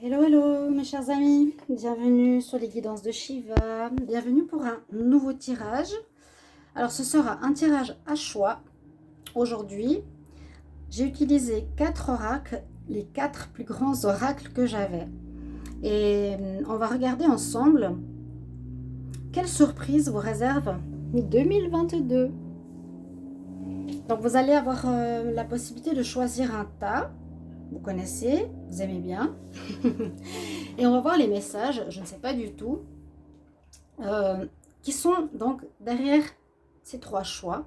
Hello, hello mes chers amis, bienvenue sur les guidances de Shiva, bienvenue pour un nouveau tirage. Alors ce sera un tirage à choix. Aujourd'hui, j'ai utilisé 4 oracles, les 4 plus grands oracles que j'avais. Et on va regarder ensemble quelle surprise vous réserve 2022. Donc vous allez avoir la possibilité de choisir un tas. Vous connaissez, vous aimez bien. Et on va voir les messages, je ne sais pas du tout, qui sont donc derrière ces 3 choix.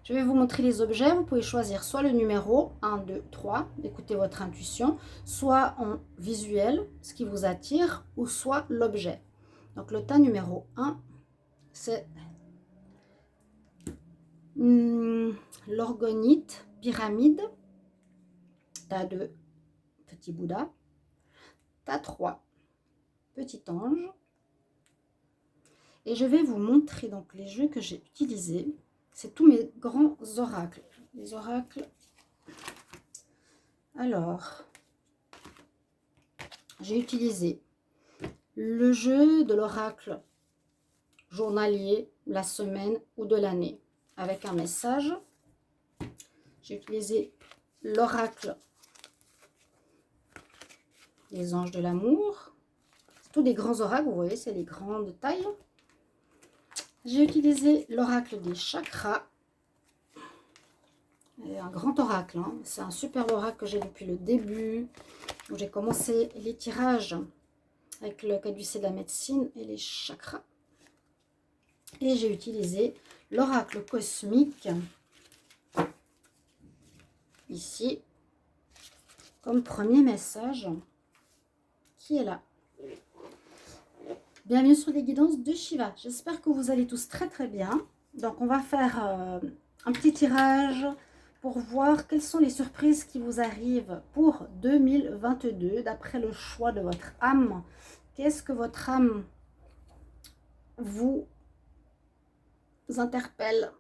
Je vais vous montrer les objets. Vous pouvez choisir soit le numéro 1, 2, 3, écoutez votre intuition, soit en visuel, ce qui vous attire, ou soit l'objet. Donc le tas numéro 1, c'est l'orgonite pyramide. Tas 2, petit Bouddha. Tas 3, petit ange. Et je vais vous montrer donc les jeux que j'ai utilisés. C'est tous mes grands oracles. Les oracles. Alors, j'ai utilisé le jeu de l'oracle journalier, la semaine ou de l'année, avec un message. J'ai utilisé l'oracle des anges de l'amour. C'est tous des grands oracles, vous voyez, c'est les grandes tailles. J'ai utilisé l'oracle des chakras. Un grand oracle, hein. C'est un super oracle que j'ai depuis le début, où j'ai commencé les tirages avec le caducée de la médecine et les chakras. Et j'ai utilisé l'oracle cosmique, ici, comme premier message, qui est là. Bienvenue sur les guidances de Shiva. J'espère que vous allez tous très très bien. Donc on va faire un petit tirage pour voir quelles sont les surprises qui vous arrivent pour 2022 d'après le choix de votre âme. Qu'est-ce que votre âme vous interpelle,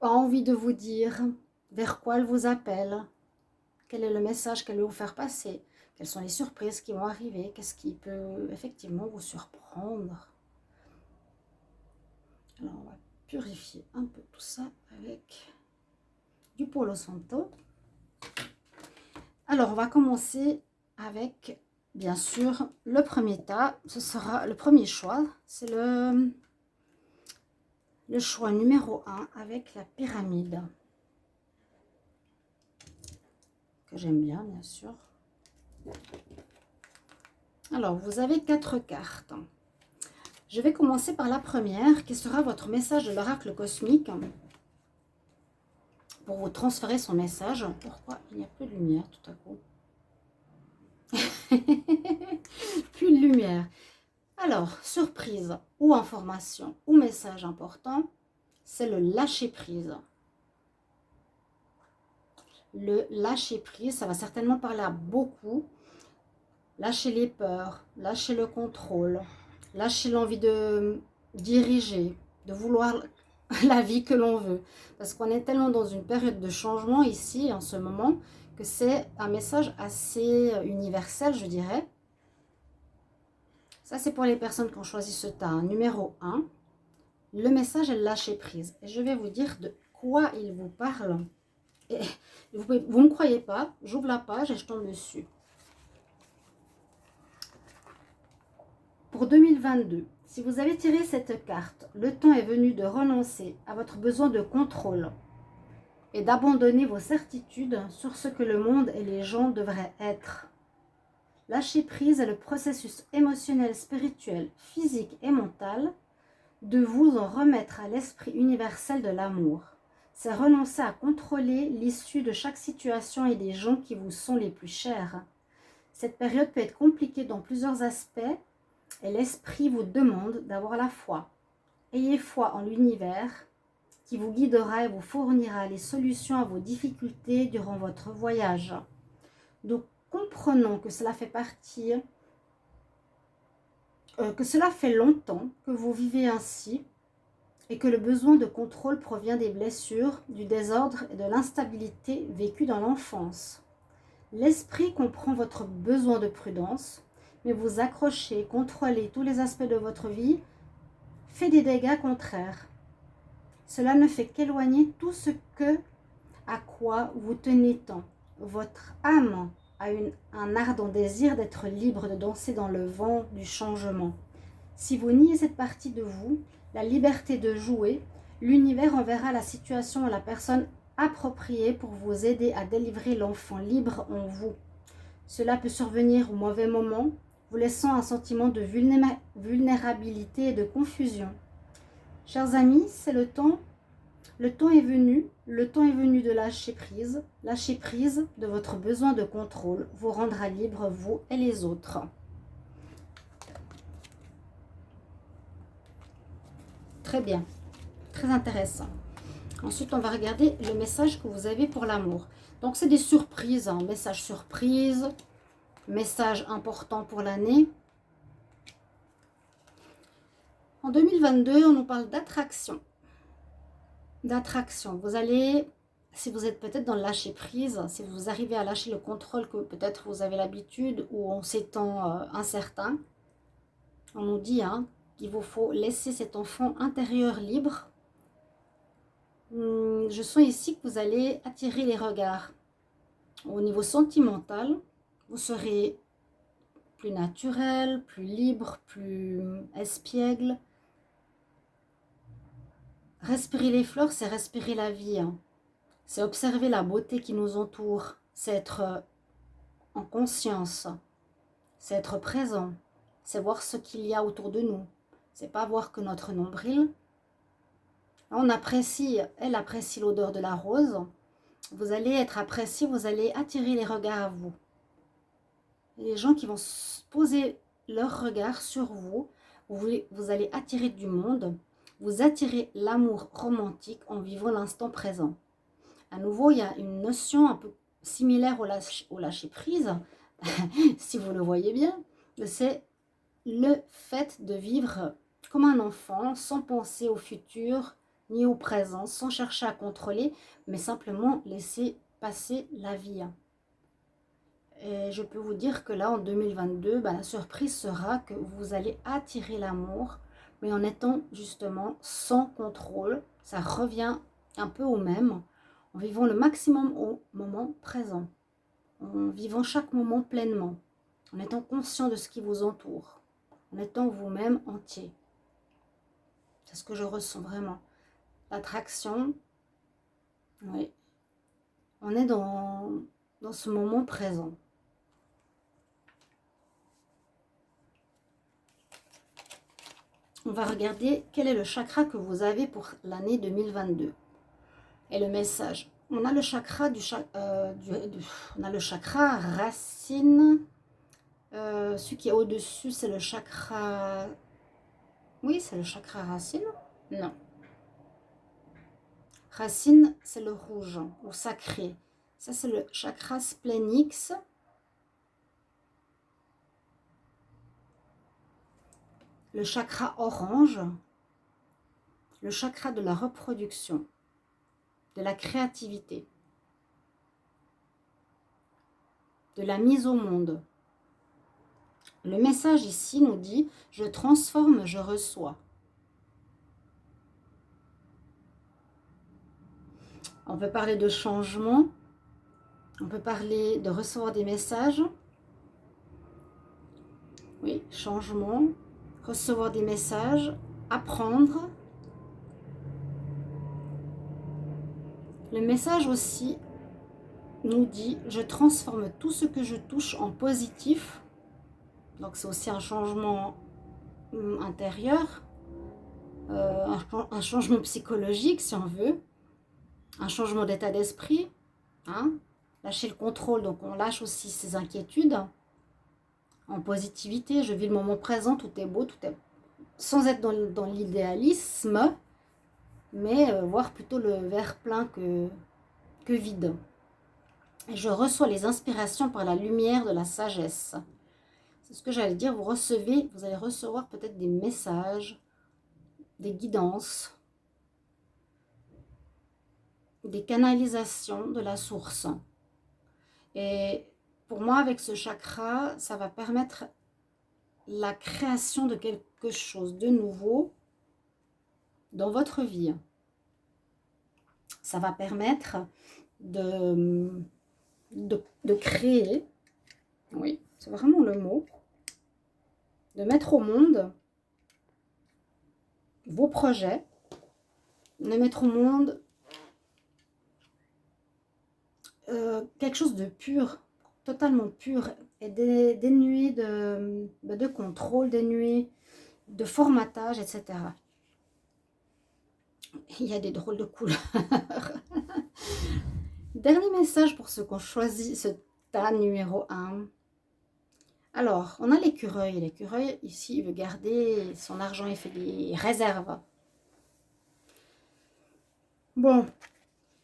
a envie de vous dire, vers quoi elle vous appelle, quel est le message qu'elle veut vous faire passer, quelles sont les surprises qui vont arriver, qu'est-ce qui peut effectivement vous surprendre. Alors on va purifier un peu tout ça avec du Palo Santo. Alors on va commencer avec bien sûr le premier tas, ce sera le premier choix, c'est le choix numéro 1 avec la pyramide, que j'aime bien sûr. Alors vous avez 4 cartes. Je vais commencer par la première qui sera votre message de l'oracle cosmique pour vous transférer son message. Pourquoi il n'y a plus de lumière tout à coup? Plus de lumière. Alors, surprise ou information ou message important, c'est le lâcher prise. Le lâcher prise, ça va certainement parler à beaucoup. Lâcher les peurs, lâcher le contrôle, lâcher l'envie de diriger, de vouloir la vie que l'on veut. Parce qu'on est tellement dans une période de changement ici, en ce moment, que c'est un message assez universel, je dirais. Ça, c'est pour les personnes qui ont choisi ce tas. Numéro 1, le message est lâcher prise. Et je vais vous dire de quoi il vous parle. Et vous ne me croyez pas, j'ouvre la page et je tombe dessus. Pour 2022, si vous avez tiré cette carte, le temps est venu de renoncer à votre besoin de contrôle et d'abandonner vos certitudes sur ce que le monde et les gens devraient être. Lâcher prise est le processus émotionnel, spirituel, physique et mental de vous en remettre à l'esprit universel de l'amour. C'est renoncer à contrôler l'issue de chaque situation et des gens qui vous sont les plus chers. Cette période peut être compliquée dans plusieurs aspects et l'esprit vous demande d'avoir la foi. Ayez foi en l'univers qui vous guidera et vous fournira les solutions à vos difficultés durant votre voyage. Donc, comprenons que cela fait partie, que cela fait longtemps que vous vivez ainsi et que le besoin de contrôle provient des blessures, du désordre et de l'instabilité vécue dans l'enfance. L'esprit comprend votre besoin de prudence, mais vous accrocher, contrôler tous les aspects de votre vie fait des dégâts contraires. Cela ne fait qu'éloigner tout ce à quoi vous tenez tant. Votre âme a un ardent désir d'être libre de danser dans le vent du changement. Si vous niez cette partie de vous, la liberté de jouer, l'univers enverra la situation à la personne appropriée pour vous aider à délivrer l'enfant libre en vous. Cela peut survenir au mauvais moment, vous laissant un sentiment de vulnérabilité et de confusion. Chers amis, c'est le temps. Le temps est venu de lâcher prise de votre besoin de contrôle, vous rendra libre, vous et les autres. Très bien, très intéressant. Ensuite, on va regarder le message que vous avez pour l'amour. Donc, c'est des surprises, hein, message surprise, message important pour l'année. En 2022, on nous parle d'attraction. D'attraction. Vous allez, si vous êtes peut-être dans le lâcher prise, si vous arrivez à lâcher le contrôle que peut-être vous avez l'habitude ou en ces temps incertains, on nous dit qu'il vous faut laisser cet enfant intérieur libre. Je sens ici que vous allez attirer les regards. Au niveau sentimental, vous serez plus naturel, plus libre, plus espiègle. Respirer les fleurs, c'est respirer la vie. C'est observer la beauté qui nous entoure. C'est être en conscience. C'est être présent. C'est voir ce qu'il y a autour de nous. C'est pas voir que notre nombril. On apprécie, elle apprécie l'odeur de la rose. Vous allez être apprécié, vous allez attirer les regards à vous. Les gens qui vont poser leur regard sur vous, vous allez attirer du monde. Vous attirez l'amour romantique en vivant l'instant présent. À nouveau, il y a une notion un peu similaire au lâcher-prise, si vous le voyez bien. C'est le fait de vivre comme un enfant, sans penser au futur ni au présent, sans chercher à contrôler, mais simplement laisser passer la vie. Et je peux vous dire que là, en 2022, la surprise sera que vous allez attirer l'amour, mais en étant justement sans contrôle. Ça revient un peu au même, en vivant le maximum au moment présent, en vivant chaque moment pleinement, en étant conscient de ce qui vous entoure, en étant vous-même entier. C'est ce que je ressens vraiment. L'attraction, oui, on est dans ce moment présent. On va regarder quel est le chakra que vous avez pour l'année 2022. Et le message. On a le chakra on a le chakra racine. Celui qui est au-dessus, c'est le chakra... Oui, c'est le chakra racine. Non. Racine, c'est le rouge ou sacré. Ça, c'est le chakra splénix. Le chakra orange. Le chakra de la reproduction. De la créativité. De la mise au monde. Le message ici nous dit « Je transforme, je reçois ». On peut parler de changement, on peut parler de recevoir des messages. Oui, changement, recevoir des messages, apprendre. Le message aussi nous dit « Je transforme tout ce que je touche en positif ». Donc c'est aussi un changement intérieur, un changement psychologique si on veut, un changement d'état d'esprit. Lâcher le contrôle, donc on lâche aussi ses inquiétudes. En positivité, je vis le moment présent, tout est beau, tout est... Sans être dans l'idéalisme, mais voir plutôt le verre plein que vide. Et je reçois les inspirations par la lumière de la sagesse. C'est ce que j'allais dire, vous allez recevoir peut-être des messages, des guidances, des canalisations de la source. Et pour moi, avec ce chakra, ça va permettre la création de quelque chose de nouveau dans votre vie. Ça va permettre de créer, oui, c'est vraiment le mot, de mettre au monde vos projets, de mettre au monde quelque chose de pur, totalement pur, et dénué de contrôle, dénué de formatage, etc. Il y a des drôles de couleurs. Dernier message pour ceux qui ont choisi ce tas numéro 1. Alors, on a l'écureuil. L'écureuil, ici, il veut garder son argent, il fait des réserves. Bon,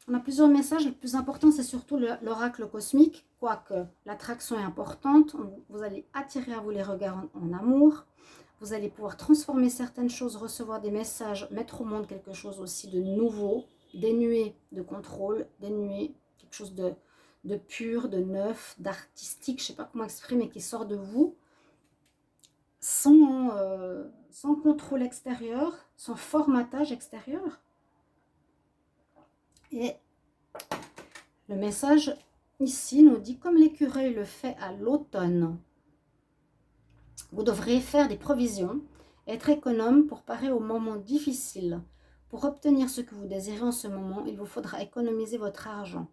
on a plusieurs messages. Le plus important, c'est surtout l'oracle cosmique. Quoique l'attraction est importante, vous allez attirer à vous les regards en amour. Vous allez pouvoir transformer certaines choses, recevoir des messages, mettre au monde quelque chose aussi de nouveau, dénué de contrôle, dénué quelque chose de pur, de neuf, d'artistique, je ne sais pas comment exprimer, qui sort de vous, sans contrôle extérieur, sans formatage extérieur. Et le message ici nous dit, comme l'écureuil le fait à l'automne, vous devrez faire des provisions, être économe pour parer aux moments difficiles. Pour obtenir ce que vous désirez en ce moment, il vous faudra économiser votre argent.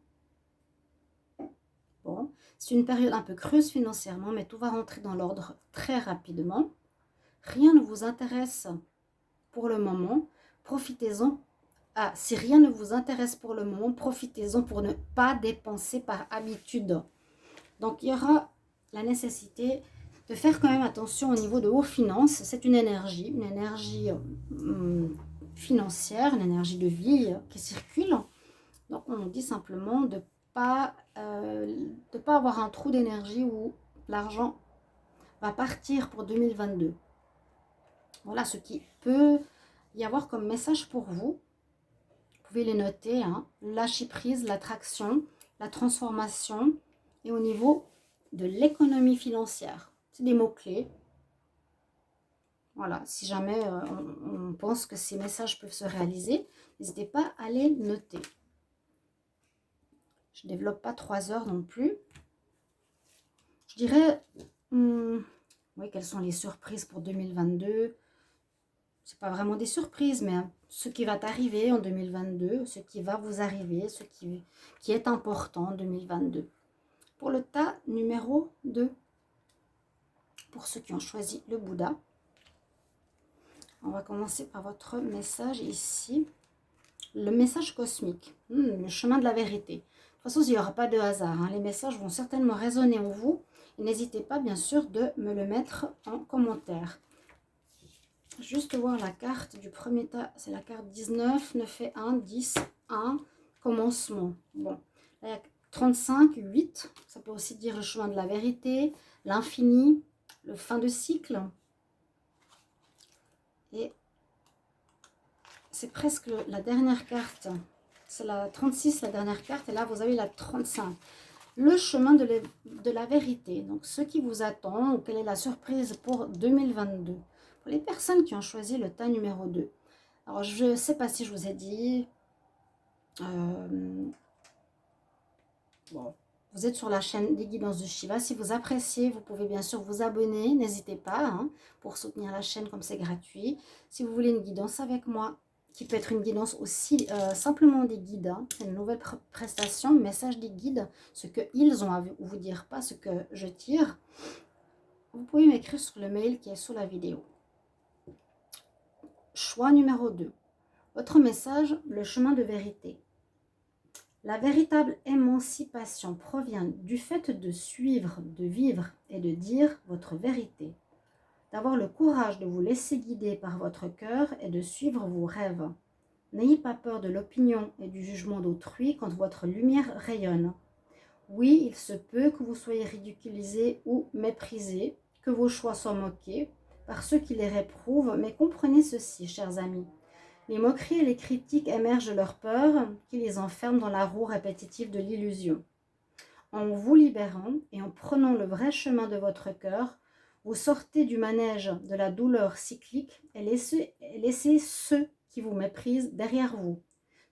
Bon, c'est une période un peu creuse financièrement, mais tout va rentrer dans l'ordre très rapidement. Rien ne vous intéresse pour le moment, profitez-en. Ah, si rien ne vous intéresse pour le moment, profitez-en pour ne pas dépenser par habitude. Donc, il y aura la nécessité de faire quand même attention au niveau de vos finances. C'est une énergie financière, une énergie de vie qui circule. Donc, on nous dit simplement de pas avoir un trou d'énergie où l'argent va partir pour 2022. Voilà ce qui peut y avoir comme message pour vous. Vous pouvez les noter, hein. Lâcher prise, l'attraction, la transformation et au niveau de l'économie financière. C'est des mots-clés. Voilà, si jamais on pense que ces messages peuvent se réaliser, n'hésitez pas à les noter. Je ne développe pas 3 heures non plus. Je dirais, oui, quelles sont les surprises pour 2022 ? C'est pas vraiment des surprises, mais ce qui va t'arriver en 2022, ce qui va vous arriver, ce qui est important en 2022. Pour le tas numéro 2, pour ceux qui ont choisi le Bouddha, on va commencer par votre message ici. Le message cosmique, le chemin de la vérité. De toute façon, il n'y aura pas de hasard, hein. Les messages vont certainement résonner en vous. N'hésitez pas, bien sûr, de me le mettre en commentaire. Juste voir la carte du premier tas, c'est la carte 19, 9 et 1, 10, 1, commencement. Bon, là, il y a 35, 8, ça peut aussi dire le chemin de la vérité, l'infini, le fin de cycle. Et c'est presque la dernière carte, c'est la 36, la dernière carte, et là vous avez la 35. Le chemin de la vérité, donc ce qui vous attend, ou quelle est la surprise pour 2022. Pour les personnes qui ont choisi le tas numéro 2. Alors, je ne sais pas si je vous ai dit. Bon, vous êtes sur la chaîne des guidances de Shiva. Si vous appréciez, vous pouvez bien sûr vous abonner. N'hésitez pas, hein, pour soutenir la chaîne comme c'est gratuit. Si vous voulez une guidance avec moi, qui peut être une guidance aussi simplement des guides. Hein, c'est une nouvelle prestation, message des guides. Ce qu'ils ont à vous dire, pas ce que je tire. Vous pouvez m'écrire sur le mail qui est sous la vidéo. Choix numéro 2. Votre message, le chemin de vérité. La véritable émancipation provient du fait de suivre, de vivre et de dire votre vérité. D'avoir le courage de vous laisser guider par votre cœur et de suivre vos rêves. N'ayez pas peur de l'opinion et du jugement d'autrui quand votre lumière rayonne. Oui, il se peut que vous soyez ridiculisé ou méprisé, que vos choix soient moqués par ceux qui les réprouvent, mais comprenez ceci, chers amis. Les moqueries et les critiques émergent de leur peur qui les enferment dans la roue répétitive de l'illusion. En vous libérant et en prenant le vrai chemin de votre cœur, vous sortez du manège de la douleur cyclique et laissez ceux qui vous méprisent derrière vous.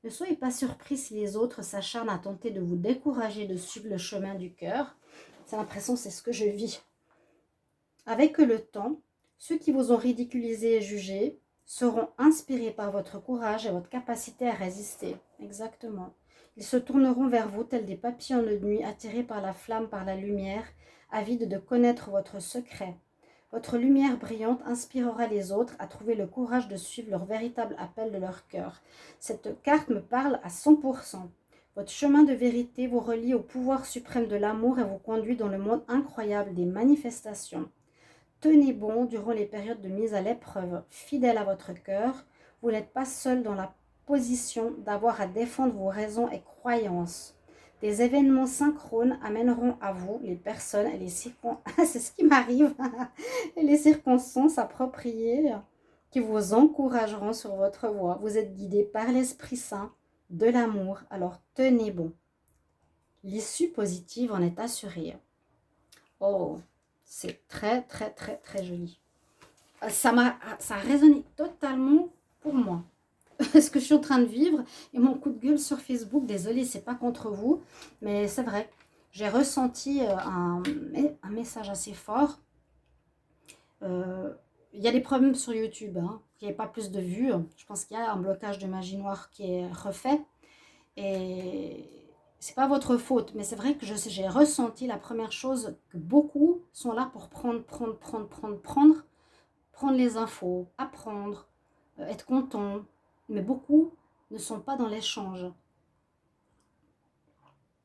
Ne soyez pas surpris si les autres s'acharnent à tenter de vous décourager de suivre le chemin du cœur. C'est l'impression, c'est ce que je vis. Avec le temps, ceux qui vous ont ridiculisé et jugé seront inspirés par votre courage et votre capacité à résister. Exactement. Ils se tourneront vers vous tels des papillons de nuit attirés par la flamme, par la lumière, avides de connaître votre secret. Votre lumière brillante inspirera les autres à trouver le courage de suivre leur véritable appel de leur cœur. Cette carte me parle à 100%. Votre chemin de vérité vous relie au pouvoir suprême de l'amour et vous conduit dans le monde incroyable des manifestations. Tenez bon durant les périodes de mise à l'épreuve, fidèle à votre cœur. Vous n'êtes pas seul dans la position d'avoir à défendre vos raisons et croyances. Des événements synchrones amèneront à vous les personnes et les circonstances, c'est ce qui m'arrive, et les circonstances appropriées qui vous encourageront sur votre voie. Vous êtes guidé par l'Esprit Saint de l'amour, alors tenez bon. L'issue positive en est assurée. Oh, c'est très, très, très, très joli. Ça a résonné totalement pour moi. Ce que je suis en train de vivre et mon coup de gueule sur Facebook, désolée, c'est pas contre vous, mais c'est vrai. J'ai ressenti un message assez fort. Il y a des problèmes sur YouTube, hein, il n'y a pas plus de vues. Je pense qu'il y a un blocage de magie noire qui est refait. Et c'est pas votre faute, mais c'est vrai que j'ai ressenti la première chose, que beaucoup sont là pour prendre les infos, apprendre, être content, mais beaucoup ne sont pas dans l'échange.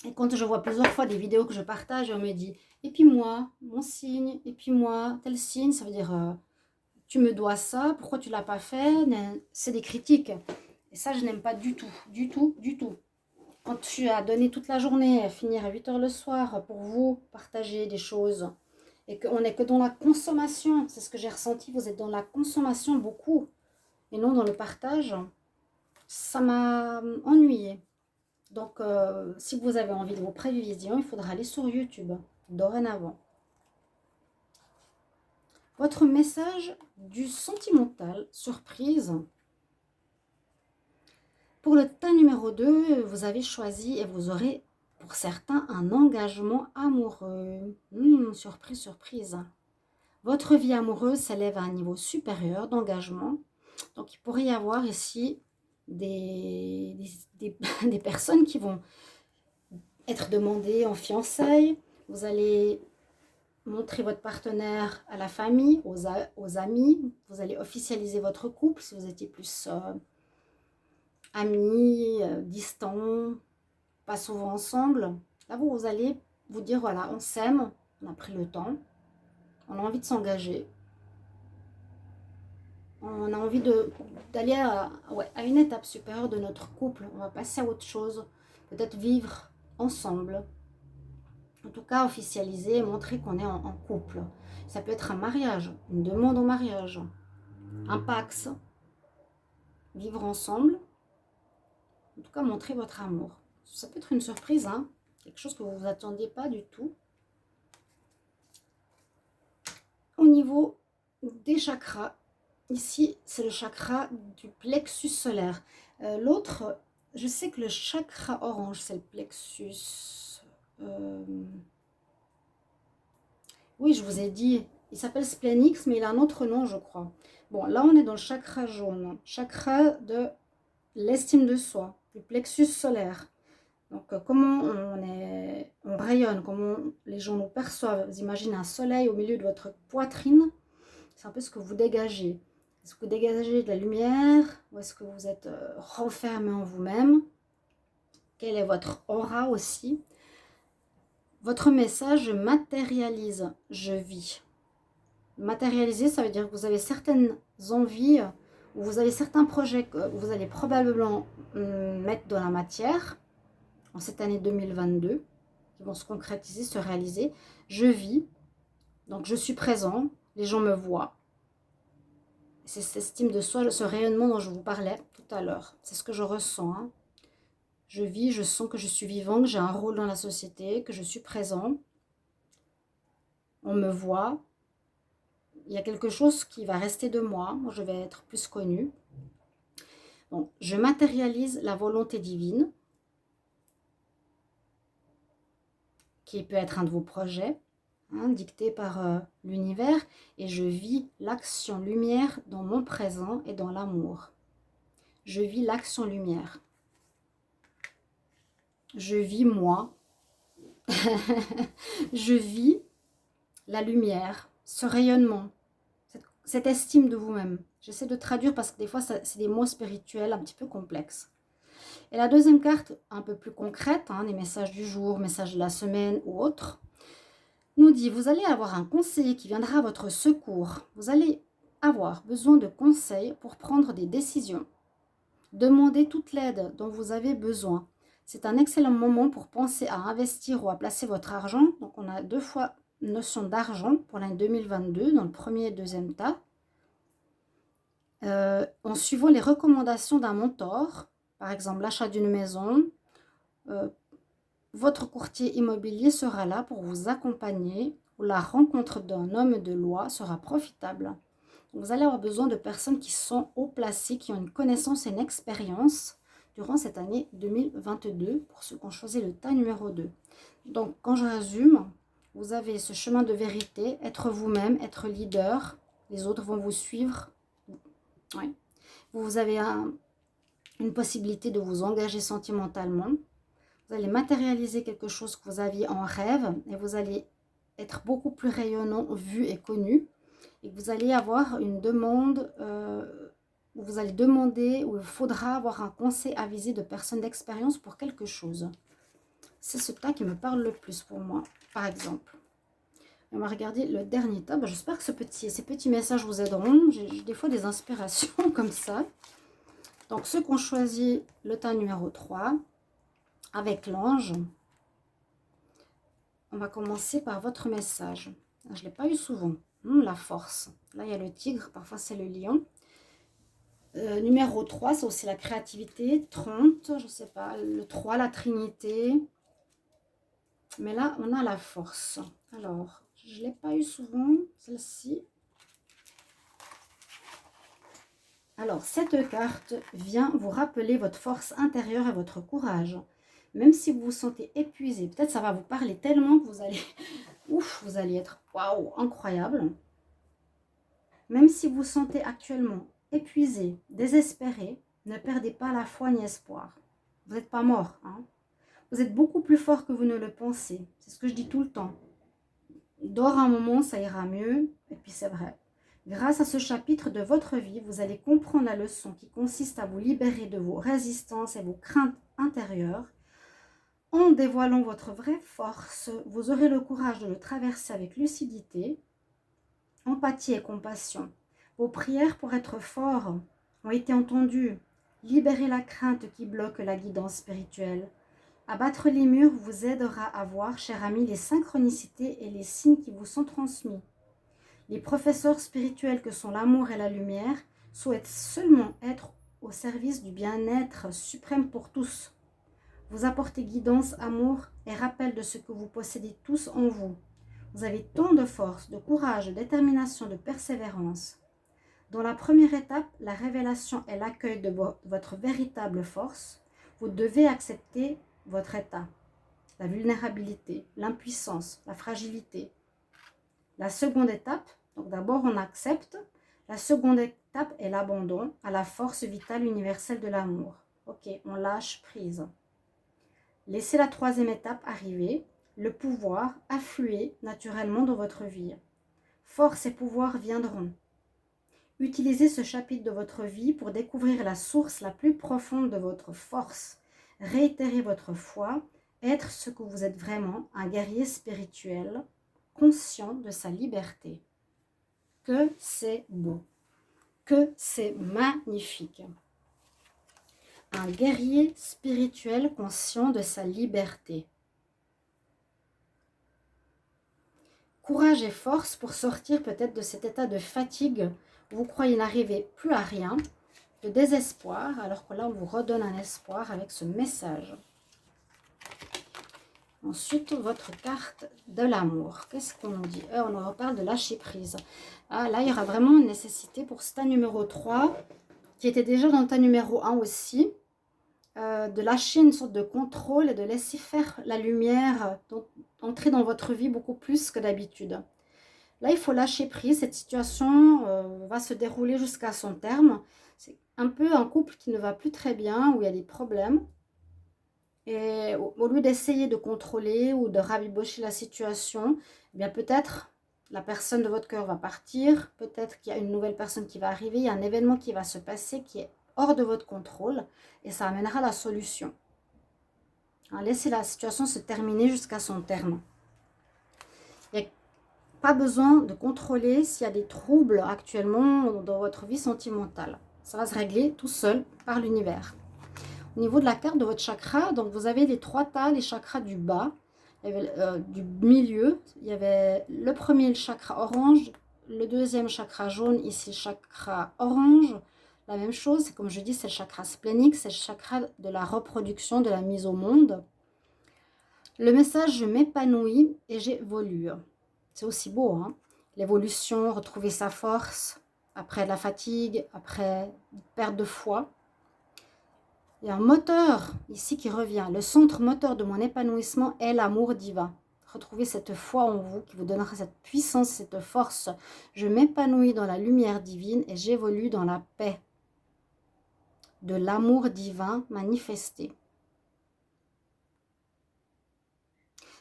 Et quand je vois plusieurs fois des vidéos que je partage, on me dit, et puis moi, mon signe, et puis moi, tel signe, ça veut dire, tu me dois ça, pourquoi tu l'as pas fait? C'est des critiques. Et ça, je n'aime pas du tout, du tout, du tout. Quand tu as donné toute la journée, à finir à 8 h le soir pour vous partager des choses, et qu'on n'est que dans la consommation, c'est ce que j'ai ressenti, vous êtes dans la consommation beaucoup, et non dans le partage, ça m'a ennuyée. Donc, si vous avez envie de vos prévisions, il faudra aller sur YouTube, dorénavant. Votre message du sentimental, surprise. Pour le tas numéro 2, vous avez choisi et vous aurez, pour certains, un engagement amoureux. Surprise, surprise. Votre vie amoureuse s'élève à un niveau supérieur d'engagement. Donc, il pourrait y avoir ici des personnes qui vont être demandées en fiançailles. Vous allez montrer votre partenaire à la famille, aux amis. Vous allez officialiser votre couple si vous étiez plus amis, distants, pas souvent ensemble. Là, vous allez vous dire, voilà, on s'aime, on a pris le temps, on a envie de s'engager. On a envie d'aller à une étape supérieure de notre couple. On va passer à autre chose. Peut-être vivre ensemble. En tout cas, officialiser, montrer qu'on est en couple. Ça peut être un mariage, une demande au mariage, un pax. Vivre ensemble. En tout cas, montrer votre amour. Ça peut être une surprise, hein. Quelque chose que vous ne vous attendiez pas du tout. Au niveau des chakras, ici, c'est le chakra du plexus solaire. L'autre, je sais que le chakra orange, c'est le plexus. Oui, je vous ai dit, il s'appelle Splénix, mais il a un autre nom, je crois. Bon, là, on est dans le chakra jaune. Chakra de l'estime de soi, du plexus solaire. Donc, comment on rayonne, comment les gens nous perçoivent. Vous imaginez un soleil au milieu de votre poitrine. C'est un peu ce que vous dégagez. Est-ce que vous dégagez de la lumière ou est-ce que vous êtes renfermé en vous-même? Quelle est votre aura aussi? Votre message, je matérialise, je vis. Matérialiser, ça veut dire que vous avez certaines envies ou vous avez certains projets que vous allez probablement mettre dans la matière en cette année 2022, qui vont se concrétiser, se réaliser. Je vis, donc je suis présent, les gens me voient. C'est cette estime de soi, ce rayonnement dont je vous parlais tout à l'heure. C'est ce que je ressens. Hein. Je vis, je sens que je suis vivant, que j'ai un rôle dans la société, que je suis présent. On me voit. Il y a quelque chose qui va rester de moi. Moi, je vais être plus connue. Bon, je matérialise la volonté divine, qui peut être un de vos projets, dicté par l'univers, et je vis l'action lumière dans mon présent et dans l'amour. Je vis l'action lumière. Je vis moi. Je vis la lumière, ce rayonnement, cette estime de vous-même. J'essaie de traduire parce que des fois, c'est des mots spirituels un petit peu complexes. Et la deuxième carte, un peu plus concrète, les messages du jour, messages de la semaine ou autres, nous dit, vous allez avoir un conseiller qui viendra à votre secours. Vous allez avoir besoin de conseils pour prendre des décisions. Demandez toute l'aide dont vous avez besoin. C'est un excellent moment pour penser à investir ou à placer votre argent. Donc, on a deux fois notion d'argent pour l'année 2022 dans le premier et deuxième tas. En suivant les recommandations d'un mentor, par exemple l'achat d'une maison, votre courtier immobilier sera là pour vous accompagner ou la rencontre d'un homme de loi sera profitable. Vous allez avoir besoin de personnes qui sont haut placées, qui ont une connaissance et une expérience durant cette année 2022 pour ceux qui ont choisi le tas numéro 2. Donc, quand je résume, vous avez ce chemin de vérité, être vous-même, être leader, les autres vont vous suivre. Ouais. Vous avez une possibilité de vous engager sentimentalement. Vous allez matérialiser quelque chose que vous aviez en rêve et vous allez être beaucoup plus rayonnant, vu et connu. Et vous allez avoir une demande où vous allez demander, où il faudra avoir un conseil avisé de personnes d'expérience pour quelque chose. C'est ce tas qui me parle le plus pour moi, par exemple. On va regarder le dernier tas. J'espère que ces petits messages vous aideront. J'ai des fois des inspirations comme ça. Donc, ceux qui ont choisi le tas numéro 3, avec l'ange, on va commencer par votre message. Je ne l'ai pas eu souvent. La force. Là, il y a le tigre, parfois c'est le lion. Numéro 3, c'est aussi la créativité. 30, je ne sais pas. Le 3, la trinité. Mais là, on a la force. Alors, je ne l'ai pas eu souvent, celle-ci. Alors, cette carte vient vous rappeler votre force intérieure et votre courage. Même si vous vous sentez épuisé, peut-être ça va vous parler tellement que vous allez... Ouf, vous allez être waouh, incroyable. Même si vous vous sentez actuellement épuisé, désespéré, ne perdez pas la foi ni espoir. Vous n'êtes pas mort. Vous êtes beaucoup plus fort que vous ne le pensez. C'est ce que je dis tout le temps. Dors un moment, ça ira mieux. Et puis c'est vrai. Grâce à ce chapitre de votre vie, vous allez comprendre la leçon qui consiste à vous libérer de vos résistances et vos craintes intérieures. En dévoilant votre vraie force, vous aurez le courage de le traverser avec lucidité, empathie et compassion. Vos prières pour être fort ont été entendues. Libérez la crainte qui bloque la guidance spirituelle. Abattre les murs vous aidera à voir, cher ami, les synchronicités et les signes qui vous sont transmis. Les professeurs spirituels que sont l'amour et la lumière souhaitent seulement être au service du bien-être suprême pour tous. Vous apportez guidance, amour et rappel de ce que vous possédez tous en vous. Vous avez tant de force, de courage, de détermination, de persévérance. Dans la première étape, la révélation est l'accueil de votre véritable force. Vous devez accepter votre état, la vulnérabilité, l'impuissance, la fragilité. La seconde étape, donc d'abord on accepte. La seconde étape est l'abandon à la force vitale universelle de l'amour. Ok, on lâche prise. Laissez la troisième étape arriver, le pouvoir affluer naturellement dans votre vie. Force et pouvoir viendront. Utilisez ce chapitre de votre vie pour découvrir la source la plus profonde de votre force. Réitérez votre foi, être ce que vous êtes vraiment, un guerrier spirituel, conscient de sa liberté. Que c'est beau, que c'est magnifique. Un guerrier spirituel conscient de sa liberté. Courage et force pour sortir peut-être de cet état de fatigue où vous croyez n'arriver plus à rien. de désespoir, alors que là, on vous redonne un espoir avec ce message. Ensuite, votre carte de l'amour. Qu'est-ce qu'on nous dit? On nous reparle de lâcher prise. Ah, là, il y aura vraiment une nécessité pour ce tas numéro 3, qui était déjà dans le tas numéro 1 aussi, de lâcher une sorte de contrôle et de laisser faire la lumière entrer dans votre vie beaucoup plus que d'habitude. Là, il faut lâcher prise. Cette situation va se dérouler jusqu'à son terme. C'est un peu un couple qui ne va plus très bien, où il y a des problèmes. Et au lieu d'essayer de contrôler ou de rabibocher la situation, eh bien peut-être la personne de votre cœur va partir, peut-être qu'il y a une nouvelle personne qui va arriver, il y a un événement qui va se passer qui est hors de votre contrôle et ça amènera la solution. Hein, laissez la situation se terminer jusqu'à son terme. Il n'y a pas besoin de contrôler s'il y a des troubles actuellement dans votre vie sentimentale. Ça va se régler tout seul par l'univers. Au niveau de la carte de votre chakra, donc vous avez les 3 tas, les chakras du bas, il y avait, du milieu. Il y avait le premier, le chakra orange, le deuxième chakra jaune, ici chakra orange. La même chose, comme je dis, c'est le chakra splénique, c'est le chakra de la reproduction, de la mise au monde. Le message, je m'épanouis et j'évolue. C'est aussi beau, hein? L'évolution, retrouver sa force, après la fatigue, après perte de foi. Il y a un moteur ici qui revient. Le centre moteur de mon épanouissement est l'amour divin. Retrouvez cette foi en vous qui vous donnera cette puissance, cette force. Je m'épanouis dans la lumière divine et j'évolue dans la paix de l'amour divin manifesté.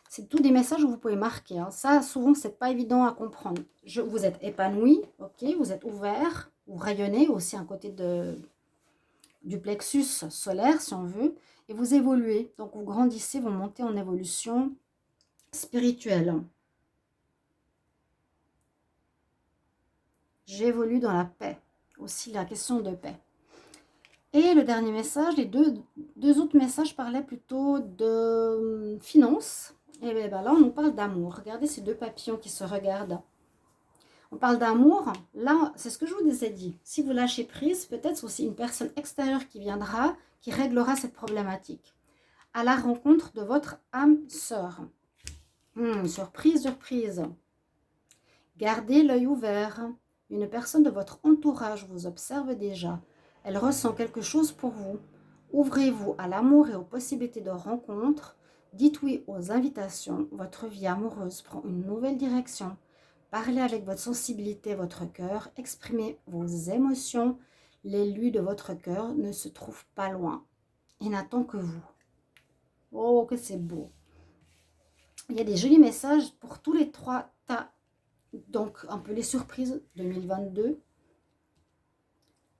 C'est tous des messages que vous pouvez marquer. Hein. Ça, souvent, c'est pas évident à comprendre. Vous êtes épanoui, ok, vous êtes ouvert, vous rayonnez aussi un côté du plexus solaire, si on veut, et vous évoluez. Donc, vous grandissez, vous montez en évolution spirituelle. J'évolue dans la paix. Aussi, la question de paix. Et le dernier message, les deux autres messages parlaient plutôt de finances. Et bien là, on nous parle d'amour. Regardez ces 2 papillons qui se regardent. On parle d'amour. Là, c'est ce que je vous ai dit. Si vous lâchez prise, peut-être aussi une personne extérieure qui viendra, qui réglera cette problématique. À la rencontre de votre âme sœur. Surprise, surprise. Gardez l'œil ouvert. Une personne de votre entourage vous observe déjà. Elle ressent quelque chose pour vous. Ouvrez-vous à l'amour et aux possibilités de rencontre. Dites oui aux invitations. Votre vie amoureuse prend une nouvelle direction. Parlez avec votre sensibilité, votre cœur. Exprimez vos émotions. L'élu de votre cœur ne se trouve pas loin. Il n'attend que vous. Oh, que c'est beau. Il y a des jolis messages pour tous les 3 tas. Donc, un peu les surprises 2022.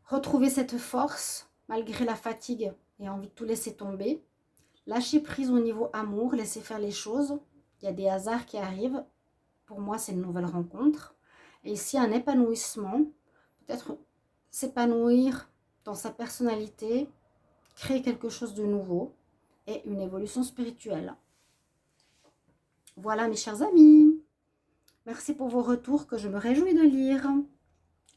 Retrouvez cette force malgré la fatigue et envie de tout laisser tomber. Lâchez prise au niveau amour, laissez faire les choses. Il y a des hasards qui arrivent. Pour moi, c'est une nouvelle rencontre. Et ici, un épanouissement. Peut-être s'épanouir dans sa personnalité, créer quelque chose de nouveau et une évolution spirituelle. Voilà mes chers amis. Merci pour vos retours que je me réjouis de lire.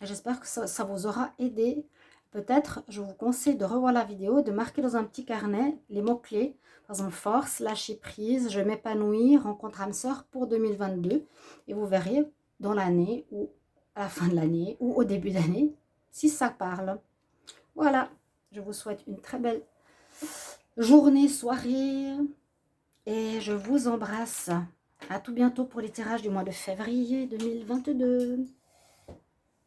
J'espère que ça vous aura aidé. Peut-être, je vous conseille de revoir la vidéo, de marquer dans un petit carnet les mots-clés. Par exemple, force, lâcher prise, je m'épanouis, rencontre âme sœur pour 2022. Et vous verrez dans l'année ou à la fin de l'année ou au début d'année si ça parle. Voilà, je vous souhaite une très belle journée, soirée. Et je vous embrasse. À tout bientôt pour les tirages du mois de février 2022.